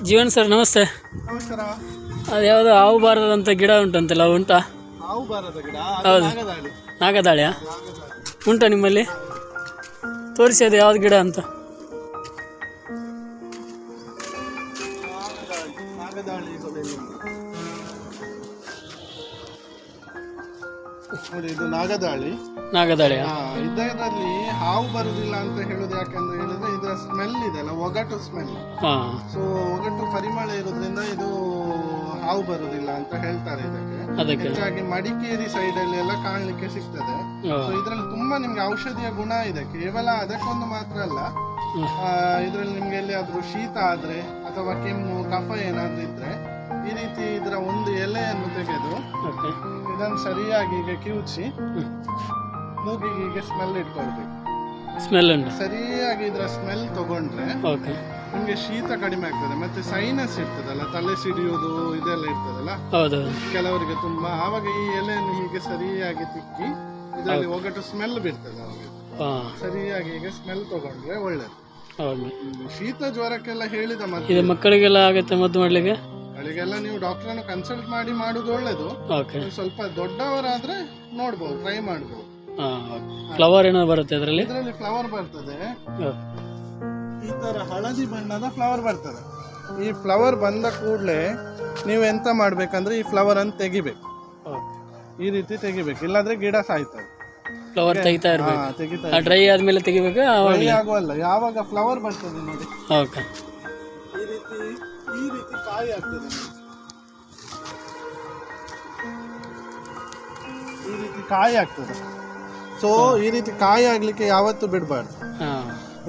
Jeevan sir ನಮಸ್ತೆ. ನಮಸ್ಕಾರ. ಅದು ಯಾವುದೋ ಹಾವು ಬಾರದಂತ ಗಿಡ ಉಂಟಂತಲ್ಲ, ಉಂಟಾ? ಹಾವು ಬಾರದ ಗಿಡ? ಹೌದು. ನಾಗದಾಳಿಯಾ? ಉಂಟಾ ನಿಮ್ಮಲ್ಲಿ? ತೋರಿಸಿ ಅದು ಯಾವ್ದು ಗಿಡ ಅಂತ. ನೋಡಿ, ಇದು ನಾಗದಾಳಿ. ನಾಗದಾಳಿಯಾ? ಇದರಲ್ಲಿ ಹಾವು ಬರುದಿಲ್ಲ ಅಂತ ಹೇಳುದು ಯಾಕಂದ್ರೆ ಹೇಳಿದ್ರೆ ಇದರ ಸ್ಮೆಲ್ ಇದೆಲ್ಲ, ಒಗಟು ಸ್ಮೆಲ್. ಸೊ ಒಗಟು ಪರಿಮಳ ಇರೋದ್ರಿಂದ ಇದು ಹಾವು ಬರುದಿಲ್ಲ ಅಂತ ಹೇಳ್ತಾರೆ. ಇದಕ್ಕೆ ಹೆಚ್ಚಾಗಿ ಮಡಿಕೇರಿ ಸೈಡ್ ಅಲ್ಲಿ ಎಲ್ಲ ಕಾಣ್ಲಿಕ್ಕೆ ಸಿಗ್ತದೆ. ಸೊ ಇದ್ರಲ್ಲಿ ತುಂಬಾ ನಿಮ್ಗೆ ಔಷಧಿಯ ಗುಣ ಇದೆ. ಕೇವಲ ಅದಕ್ಕೊಂದು ಮಾತ್ರ ಅಲ್ಲ, ಇದ್ರಲ್ಲಿ ನಿಮ್ಗೆ ಎಲ್ಲಿಯಾದ್ರೂ ಶೀತ ಆದ್ರೆ ಅಥವಾ ಕೆಮ್ಮು ಕಫ ಏನಾದ್ರೂ ಇದ್ರೆ ಈ ರೀತಿ ಇದರ ಒಂದು ಎಲೆಯನ್ನು ತೆಗೆದು ಇದನ್ನು ಸರಿಯಾಗಿ ಈಗ ಕಿವುಚಿ ಮೂಗಿಗೆ ಈಗ ಸ್ಮೆಲ್ ಇಟ್ಕೊಳ್ಬೇಕು. ಸ್ಮೆಲ್ ಉಂಟು. ಸರಿಯಾಗಿ ಇದರ ಸ್ಮೆಲ್ ತಗೊಂಡ್ರೆ ನಿಮ್ಗೆ ಶೀತ ಕಡಿಮೆ ಆಗ್ತದೆ. ಮತ್ತೆ ಸೈನಸ್ ಇರ್ತದಲ್ಲ, ತಲೆ ಸಿಡಿಯೋದು ಇದೆಲ್ಲ ಇರ್ತದಲ್ಲ ಕೆಲವರಿಗೆ ತುಂಬಾ, ಆವಾಗ ಈ ಎಲೆಯನ್ನು ಹೀಗೆ ಸರಿಯಾಗಿ ತಿಕ್ಕಿ ಇದರಲ್ಲಿ ಒಗಟು ಸ್ಮೆಲ್ ಬಿಡ್ತದೆ. ಸರಿಯಾಗಿ ಈಗ ಸ್ಮೆಲ್ ತಗೊಂಡ್ರೆ ಒಳ್ಳೇದು. ಶೀತ ಜ್ವರಕ್ಕೆಲ್ಲ ಹೇಳಿದ ಮದ್ದು ಮಕ್ಕಳಿಗೆಲ್ಲ ಆಗುತ್ತೆ. ಮದ್ದು ಮಾಡ್ಲಿಕ್ಕೆ ಮಕ್ಕಳಿಗೆಲ್ಲ ನೀವು ಡಾಕ್ಟರ್ ಅನ್ನು ಕನ್ಸಲ್ಟ್ ಮಾಡಿ ಮಾಡುದು ಒಳ್ಳೇದು. ಸ್ವಲ್ಪ ದೊಡ್ಡವರಾದ್ರೆ ನೋಡ್ಬೋದು, ಟ್ರೈ ಮಾಡ್ಬೋದು. ಫ್ಲವರ್ ಏನೋ ಬರುತ್ತೆ ಇದರಲ್ಲಿ ಫ್ಲವರ್ ಬರ್ತದೆ. ಈ ತರ ಹಳದಿ ಬಣ್ಣದ ಫ್ಲವರ್ ಬರ್ತದೆ. ಈ ಫ್ಲವರ್ ಬಂದ ಕೂಡಲೇ ನೀವು ಎಂತ ಮಾಡ್ಬೇಕಂದ್ರೆ ಈ ಫ್ಲವರ್ ಅನ್ನು ತೆಗಿಬೇಕು. ಈ ರೀತಿ ತೆಗಿಬೇಕು, ಇಲ್ಲಾಂದ್ರೆ ಗಿಡ ಸಾಯ್ತದೆ. ಫ್ಲವರ್ ತೆಗಿತಾ ಇರ್ಬೇಕು. ಡ್ರೈ ಆದ್ಮೇಲೆ ತೆಗಿಬೇಕಾ? ಆಗುವಲ್ಲ, ಯಾವಾಗ ಫ್ಲವರ್ ಬರ್ತದೆ ನೋಡಿ, ಈ ರೀತಿ ಕಾಯಿ ಆಗ್ತದೆ. ಈ ರೀತಿ ಕಾಯಿ ಆಗ್ತದೆ. ಸೊ ಈ ರೀತಿ ಕಾಯಿ ಆಗ್ಲಿಕ್ಕೆ ಯಾವತ್ತೂ ಬಿಡಬಾರ್ದು.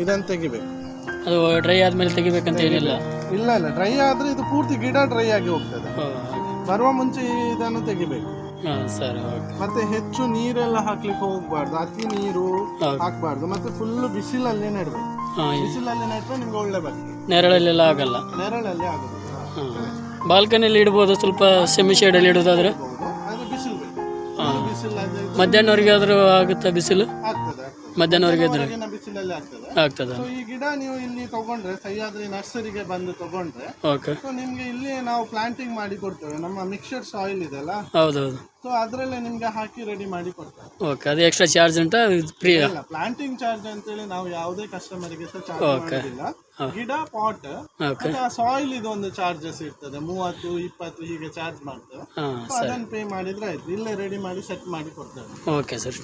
ಇದನ್ನು ತೆಗಿಬೇಕು. ಅದು ಡ್ರೈ ಆದ್ಮೇಲೆ ತೆಗಿಬೇಕಂತ ಏನಿಲ್ಲ. ಇಲ್ಲ, ಡ್ರೈ ಆದ್ರೆ ಇದು ಪೂರ್ತಿ ಗಿಡ ಡ್ರೈ ಆಗಿ ಹೋಗ್ತದೆ. ಬರುವ ಮುಂಚೆ ಇದನ್ನು ತೆಗಿಬೇಕು. ಮತ್ತೆ ಹೆಚ್ಚು ನೀರೆಲ್ಲ ಹಾಕ್ಲಿಕ್ಕೆ ಹೋಗ್ಬಾರ್ದು, ಅತಿ ನೀರು ಹಾಕ್ಬಾರ್ದು. ಮತ್ತೆ ಫುಲ್ ಬಿಸಿಲಲ್ಲಿ ನೆಡ್ಬೇಕು. ಬಿಸಿಲಲ್ಲಿ ನೆಟ್ರೆ ನಿಮ್ಗೆ ಒಳ್ಳೆ ಬರ್ತದೆ. ನೆರಳಲ್ಲೆಲ್ಲ ಆಗಲ್ಲ. ನೆರಳಲ್ಲಿ ಆಗುತ್ತೆ. ಬಾಲ್ಕನಿಯಲ್ಲಿ ಇಡ್ಬೋದು, ಸ್ವಲ್ಪ ಸೆಮಿ ಶೇಡಲ್ಲಿ ಇಡೋದಾದ್ರೆ. ಮಧ್ಯಾಹ್ನವರೆಗೆ ಆದ್ರೂ ಆಗುತ್ತಾ ಬಿಸಿಲು? ಮಧ್ಯಾಹ್ನವರೆಗೆ ಬಿಸಿಲಲ್ಲಿ ಆಗ್ತದೆ. ಈ ಗಿಡ ನೀವು ಇಲ್ಲಿ ತಗೊಂಡ್ರೆ, ಸಹ್ಯಾದ್ರಿ ನರ್ಸರಿಗೆ ಬಂದು ತಗೊಂಡ್ರೆ ನಿಮ್ಗೆ ಇಲ್ಲಿ ನಾವು ಪ್ಲಾಂಟಿಂಗ್ ಮಾಡಿ ಕೊಡ್ತೇವೆ. ನಮ್ಮ ಮಿಕ್ಸರ್ ಸಾಯಿಲ್ ಇದೆಲ್ಲ, ಹೌದೌದು. ಸೊ ಅದ್ರಲ್ಲೇ ನಿಮ್ಗೆ ಹಾಕಿ ರೆಡಿ ಮಾಡಿ ಕೊಡ್ತೇವೆ. ಅದು ಎಕ್ಸ್ಟ್ರಾ ಚಾರ್ಜ್ ಉಂಟಾ? ಫ್ರೀ ಪ್ಲಾಂಟಿಂಗ್ ಚಾರ್ಜ್ ಅಂತೇಳಿ ನಾವು ಯಾವುದೇ ಕಸ್ಟಮರ್ಗೆ ಚಾರ್ಜ್ ಮಾಡೋದಿಲ್ಲ. ಗಿಡ ಪಾಟ್ ಸಾಯಿಲ್ ಇದೊಂದು ಚಾರ್ಜಸ್ ಇರ್ತದೆ, 30-20 ಹೀಗೆ ಚಾರ್ಜ್ ಮಾಡ್ತೇವೆ. ಅದನ್ನು ಪೇ ಮಾಡಿದ್ರೆ ಆಯ್ತು. ಇಲ್ಲೇ ರೆಡಿ ಮಾಡಿ ಸೆಟ್ ಮಾಡಿ ಕೊಡ್ತೇವೆ. Okay sir.